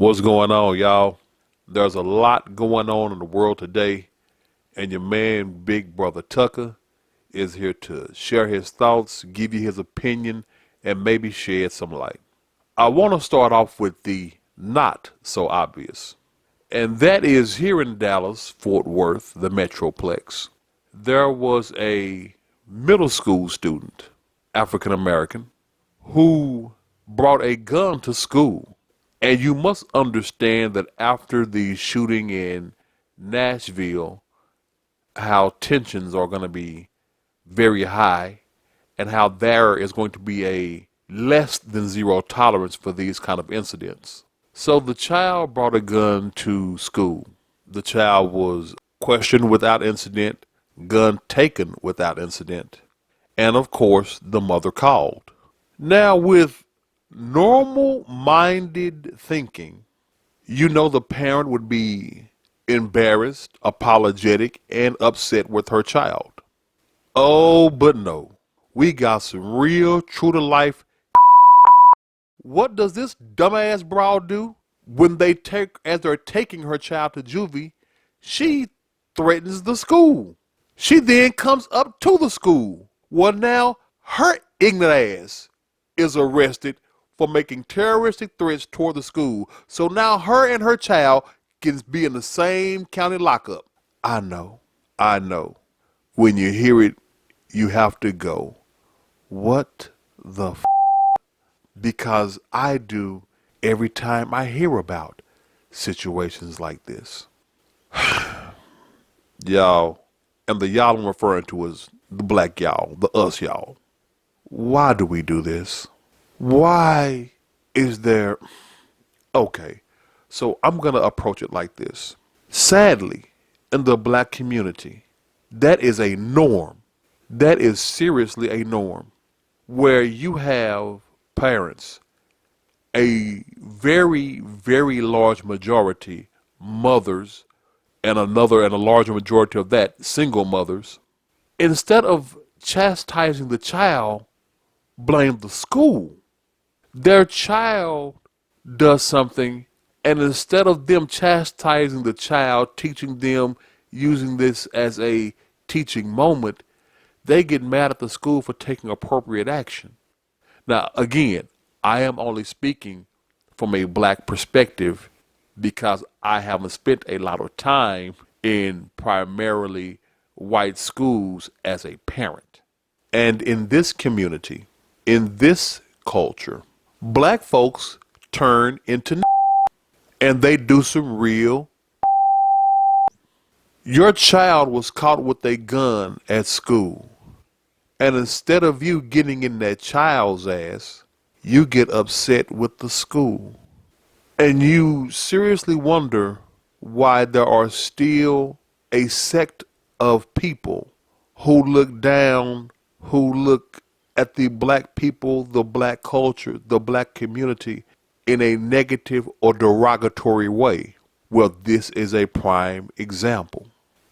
What's going on, y'all? There's a lot going on in the world today, and your man, Big Brother Tucker, is here to share his thoughts, give you his opinion, and maybe shed some light. I want to start off with the not so obvious, and that is here in Dallas, Fort Worth, the Metroplex. There was a middle school student, African American, who brought a gun to school. And you must understand that after the shooting in Nashville, how tensions are going to be very high and how there is going to be a less than zero tolerance for these kind of incidents. So the child brought a gun to school. The child was questioned without incident, gun taken without incident, and of course the mother called. Now, with normal minded thinking, the parent would be embarrassed, apologetic, and upset with her child. Oh, but no. We got some real true to life. What does this dumbass broad do? When as they're taking her child to juvie, she threatens the school. She then comes up to the school. Well, now her ignorant ass is arrested for making terroristic threats toward the school. So now her and her child can be in the same county lockup. I know. When you hear it, you have to go, what the f? Because I do every time I hear about situations like this. Y'all, and the y'all I'm referring to is the black y'all, the us y'all. Why do we do this? Why is there... Okay, so I'm going to approach it like this. Sadly, in the black community, that is a norm. That is seriously a norm where you have parents, a very, very large majority, mothers, and a larger majority of that, single mothers. Instead of chastising the child, blame the school. Their child does something, and instead of them chastising the child, teaching them, using this as a teaching moment, they get mad at the school for taking appropriate action. Now, again, I am only speaking from a black perspective because I haven't spent a lot of time in primarily white schools as a parent. And in this community, in this culture, black folks turn into and they do some real. Your child was caught with a gun at school. And instead of you getting in that child's ass, you get upset with the school. And you seriously wonder why there are still a sect of people who look down, who look at the black people, the black culture, the black community in a negative or derogatory way. Well, this is a prime example.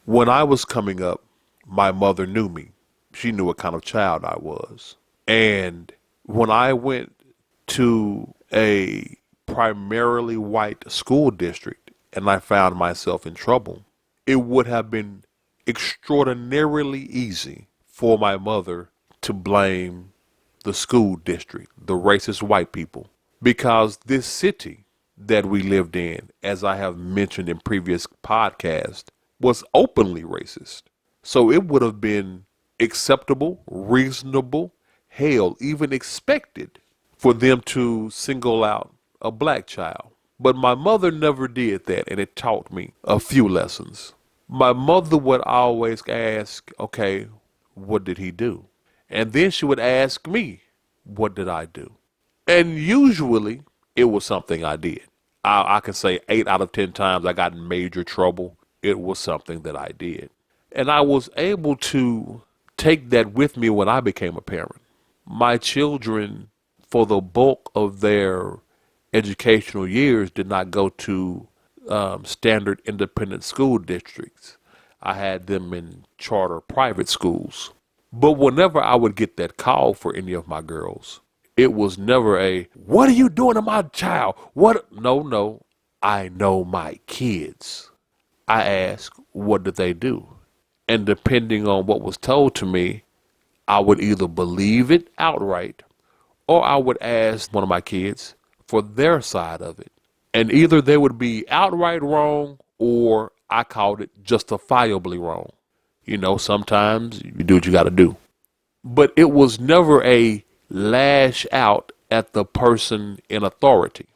When I was coming up, my mother knew me. She knew what kind of child I was. And when I went to a primarily white school district and I found myself in trouble, it would have been extraordinarily easy for my mother to blame the school district, the racist white people, because this city that we lived in, as I have mentioned in previous podcasts, was openly racist. So it would have been acceptable, reasonable, hell, even expected for them to single out a black child. But my mother never did that, and it taught me a few lessons. My mother would always ask, okay, what did he do? And then she would ask me, what did I do? And usually it was something I did. I can say 8 out of 10 times I got in major trouble. It was something that I did. And I was able to take that with me when I became a parent. My children, for the bulk of their educational years, did not go to standard independent school districts. I had them in charter private schools. But whenever I would get that call for any of my girls, it was never a, what are you doing to my child? What? No. I know my kids. I ask, what did they do? And depending on what was told to me, I would either believe it outright or I would ask one of my kids for their side of it. And either they would be outright wrong or I called it justifiably wrong. You know, sometimes you do what you got to do. But it was never a lash out at the person in authority,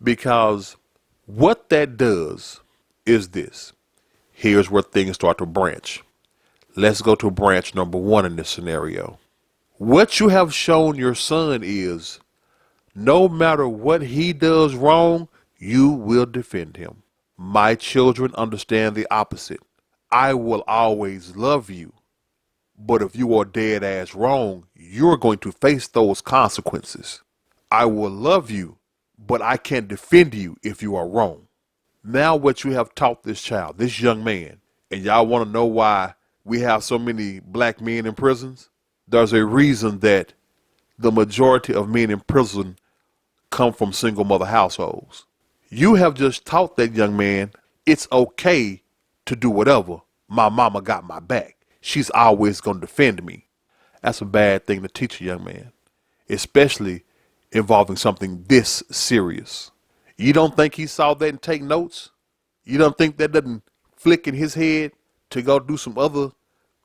because what that does is this. Here's where things start to branch. Let's go to branch number one in this scenario. What you have shown your son is no matter what he does wrong, you will defend him. My children understand the opposite. I will always love you, but if you are dead ass wrong, you're going to face those consequences. I will love you, but I can't defend you if you are wrong. Now what you have taught this child, this young man, and y'all want to know why we have so many black men in prisons? There's a reason that the majority of men in prison come from single mother households. You have just taught that young man it's okay to do whatever. My mama got my back. She's always going to defend me. That's a bad thing to teach a young man, especially involving something this serious. You don't think he saw that and take notes? You don't think that doesn't flick in his head to go do some other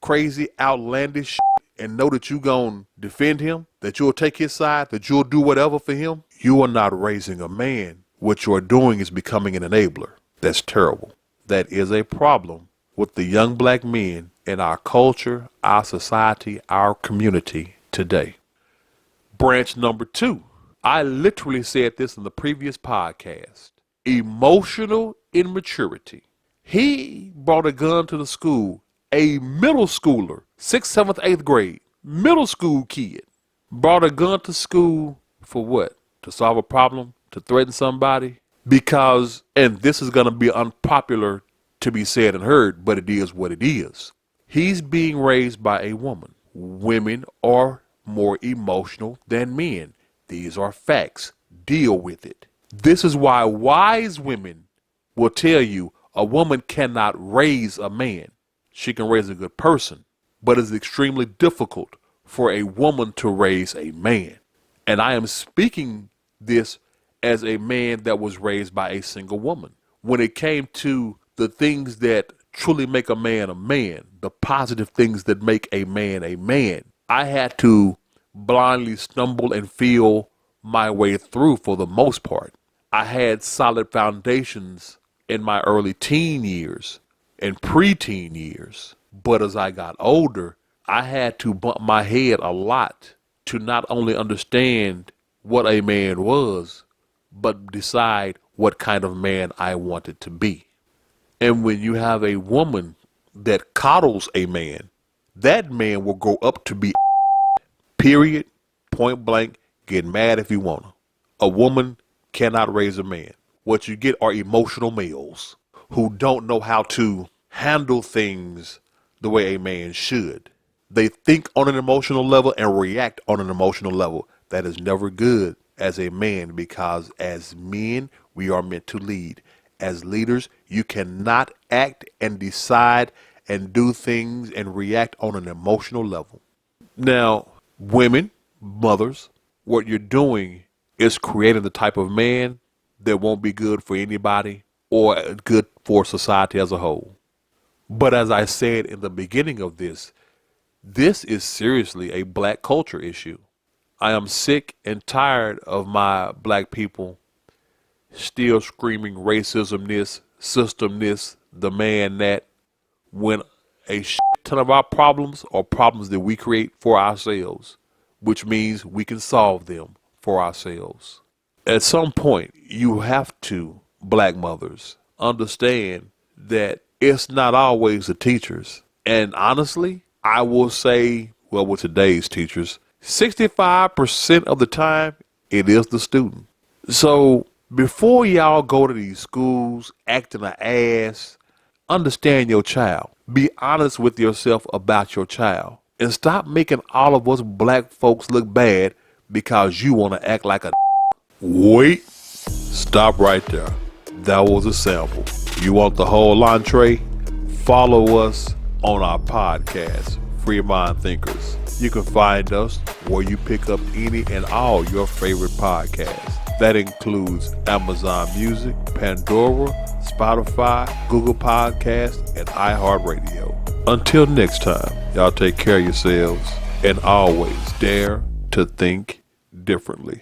crazy, outlandish shit and know that you gonna defend him, that you'll take his side, that you'll do whatever for him? You are not raising a man. What you're doing is becoming an enabler. That's terrible. That is a problem with the young black men in our culture, our society, our community today. Branch number two. I literally said this in the previous podcast. Emotional immaturity. He brought a gun to the school. A middle schooler, 6th, 7th, 8th grade, middle school kid, brought a gun to school for what? To solve a problem? To threaten somebody? Because, and this is going to be unpopular to be said and heard, but it is what it is. He's being raised by a woman. Women are more emotional than men. These are facts. Deal with it. This is why wise women will tell you a woman cannot raise a man. She can raise a good person, but it's extremely difficult for a woman to raise a man. And I am speaking this as a man that was raised by a single woman. When it came to the things that truly make a man, the positive things that make a man, I had to blindly stumble and feel my way through for the most part. I had solid foundations in my early teen years and preteen years. But as I got older, I had to bump my head a lot to not only understand what a man was, but decide what kind of man I wanted to be. And when you have a woman that coddles a man, that man will grow up to be period, point blank, get mad if you want to. A woman cannot raise a man. What you get are emotional males who don't know how to handle things the way a man should. They think on an emotional level and react on an emotional level. That is never good as a man, because as men, we are meant to lead. As leaders, you cannot act and decide and do things and react on an emotional level. Now, women, mothers, what you're doing is creating the type of man that won't be good for anybody or good for society as a whole. But as I said in the beginning of this is seriously a black culture issue. I am sick and tired of my black people still screaming racism this, system this, the man that, when a shit ton of our problems are problems that we create for ourselves, which means we can solve them for ourselves. At some point, you have to, black mothers, understand that it's not always the teachers. And honestly, I will say, well, with today's teachers, 65% of the time, it is the student. So before y'all go to these schools acting an ass, understand your child. Be honest with yourself about your child. And stop making all of us black folks look bad because you want to act like a. Wait. Stop right there. That was a sample. You want the whole entree? Follow us on our podcast, Free Mind Thinkers. You can find us where you pick up any and all your favorite podcasts. That includes Amazon Music, Pandora, Spotify, Google Podcasts, and iHeartRadio. Until next time, y'all take care of yourselves and always dare to think differently.